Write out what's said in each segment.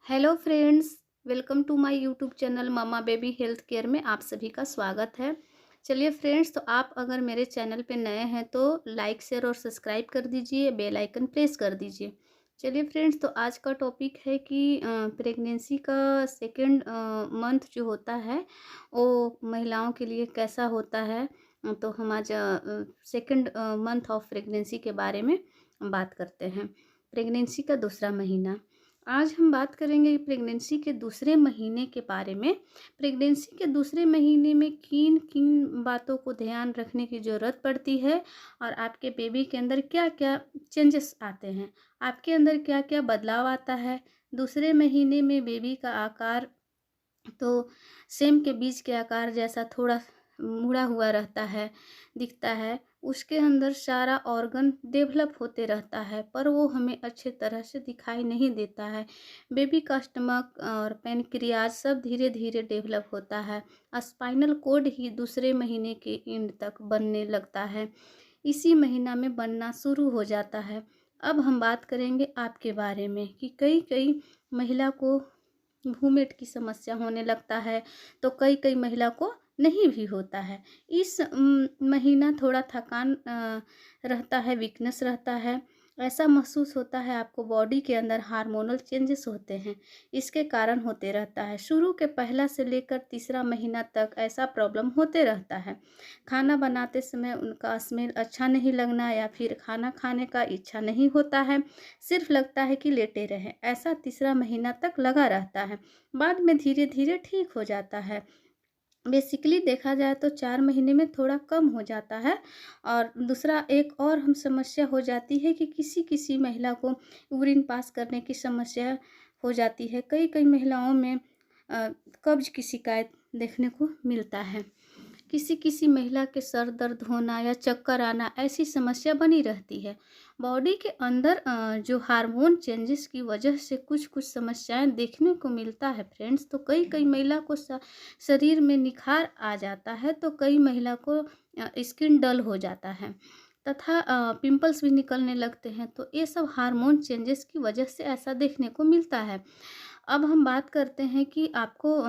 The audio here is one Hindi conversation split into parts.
Hello friends, welcome to my YouTube channel Mama Baby Health Care में आप सभी का स्वागत है। चलिए फ्रेंड्स, तो आप अगर मेरे चैनल पे नए हैं तो लाइक शेयर और सब्सक्राइब कर दीजिए, बेल आइकन प्रेस कर दीजिए। चलिए फ्रेंड्स, तो आज का टॉपिक है कि प्रेगनेंसी का सेकंड मंथ जो होता है वो महिलाओं के लिए कैसा होता है। तो हम आज सेकंड मंथ ऑफ प्रेगनेंसी के बारे में बात करते हैं। प्रेगनेंसी का दूसरा महीना। आज हम बात करेंगे प्रेगनेंसी के दूसरे महीने के बारे में। प्रेगनेंसी के दूसरे महीने में किन किन बातों को ध्यान रखने की ज़रूरत पड़ती है और आपके बेबी के अंदर क्या क्या चेंजेस आते हैं, आपके अंदर क्या क्या बदलाव आता है। दूसरे महीने में बेबी का आकार तो सेम के बीज के आकार जैसा थोड़ा मुड़ा हुआ रहता है, दिखता है। उसके अंदर सारा ऑर्गन डेवलप होते रहता है, पर वो हमें अच्छे तरह से दिखाई नहीं देता है। बेबी का स्टमक और पैनक्रियाज सब धीरे धीरे डेवलप होता है। स्पाइनल कोड ही दूसरे महीने के एंड तक बनने लगता है, इसी महीना में बनना शुरू हो जाता है। अब हम बात करेंगे आपके बारे में कि कई कई महिला को वूमेट की समस्या होने लगता है, तो कई कई महिला को नहीं भी होता है। इस महीना थोड़ा थकान रहता है, वीकनेस रहता है। ऐसा महसूस होता है आपको बॉडी के अंदर हार्मोनल चेंजेस होते हैं, इसके कारण होते रहता है। शुरू के पहला से लेकर तीसरा महीना तक ऐसा प्रॉब्लम होते रहता है। खाना बनाते समय उनका स्मेल अच्छा नहीं लगना या फिर खाना खाने का इच्छा नहीं होता है, सिर्फ लगता है कि लेटे रहें। ऐसा तीसरा महीना तक लगा रहता है, बाद में धीरे धीरे ठीक हो जाता है। बेसिकली देखा जाए तो 4 महीने में थोड़ा कम हो जाता है। और दूसरा एक और हम समस्या हो जाती है कि किसी-किसी महिला को यूरिन पास करने की समस्या हो जाती है। कई-कई महिलाओं में कब्ज़ की शिकायत देखने को मिलता है। किसी-किसी महिला के सर दर्द होना या चक्कर आना ऐसी समस्या बनी रहती है। बॉडी के अंदर जो हार्मोन चेंजेस की वजह से कुछ-कुछ समस्याएँ देखने को मिलता है फ्रेंड्स। तो कई-कई महिला को शरीर में निखार आ जाता है, तो कई महिला को स्किन डल हो जाता है तथा पिंपल्स भी निकलने लगते हैं। तो ये सब हार्मोन चेंजेस की वजह से ऐसा देखने को मिलता है। अब हम बात करते हैं कि आपको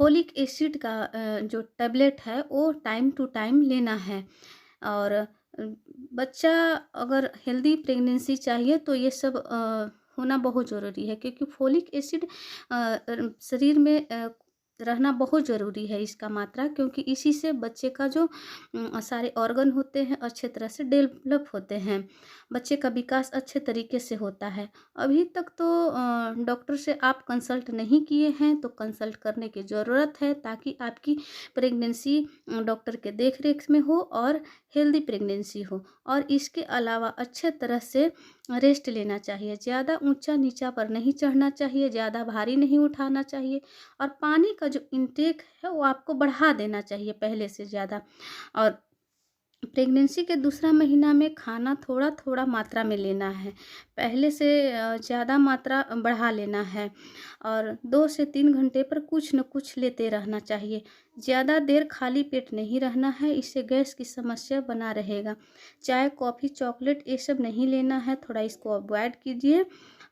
फोलिक एसिड का जो टैबलेट है वो टाइम टू टाइम लेना है। और बच्चा अगर हेल्दी प्रेगनेंसी चाहिए तो ये सब होना बहुत ज़रूरी है, क्योंकि फोलिक एसिड शरीर में रहना बहुत ज़रूरी है, इसका मात्रा, क्योंकि इसी से बच्चे का जो सारे ऑर्गन होते हैं अच्छे तरह से डेवलप होते हैं, बच्चे का विकास अच्छे तरीके से होता है। अभी तक तो डॉक्टर से आप कंसल्ट नहीं किए हैं तो कंसल्ट करने की ज़रूरत है, ताकि आपकी प्रेगनेंसी डॉक्टर के देख रेख में हो और हेल्दी प्रेगनेंसी हो। और इसके अलावा अच्छे तरह से रेस्ट लेना चाहिए, ज़्यादा ऊंचा नीचा पर नहीं चढ़ना चाहिए, ज़्यादा भारी नहीं उठाना चाहिए। और पानी का जो इंटेक है वो आपको बढ़ा देना चाहिए पहले से ज़्यादा। और प्रेगनेंसी के दूसरा महीना में खाना थोड़ा थोड़ा मात्रा में लेना है, पहले से ज़्यादा मात्रा बढ़ा लेना है। और 2 से 3 घंटे पर कुछ न कुछ लेते रहना चाहिए। ज़्यादा देर खाली पेट नहीं रहना है, इससे गैस की समस्या बना रहेगा। चाय, कॉफ़ी, चॉकलेट ये सब नहीं लेना है, थोड़ा इसको अवॉइड कीजिए।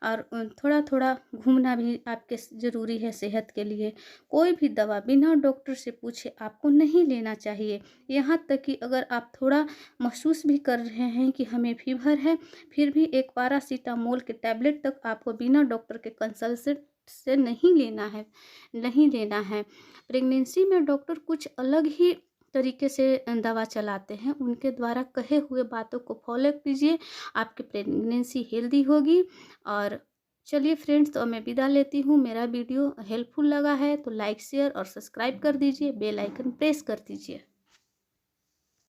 और थोड़ा थोड़ा घूमना भी आपके ज़रूरी है सेहत के लिए। कोई भी दवा बिना डॉक्टर से पूछे आपको नहीं लेना चाहिए। यहाँ तक कि अगर आप थोड़ा महसूस भी कर रहे हैं कि हमें फीवर है, फिर भी एक पैरासीटामोल के टैबलेट तक आपको बिना डॉक्टर के कंसल्ट से नहीं लेना है, नहीं लेना है। प्रेगनेंसी में डॉक्टर कुछ अलग ही तरीके से दवा चलाते हैं, उनके द्वारा कहे हुए बातों को फॉलो कीजिए, आपकी प्रेगनेंसी हेल्दी होगी। और चलिए फ्रेंड्स, तो मैं विदा लेती हूँ। मेरा वीडियो हेल्पफुल लगा है तो लाइक शेयर और सब्सक्राइब कर दीजिए, बेल आइकन प्रेस कर दीजिए।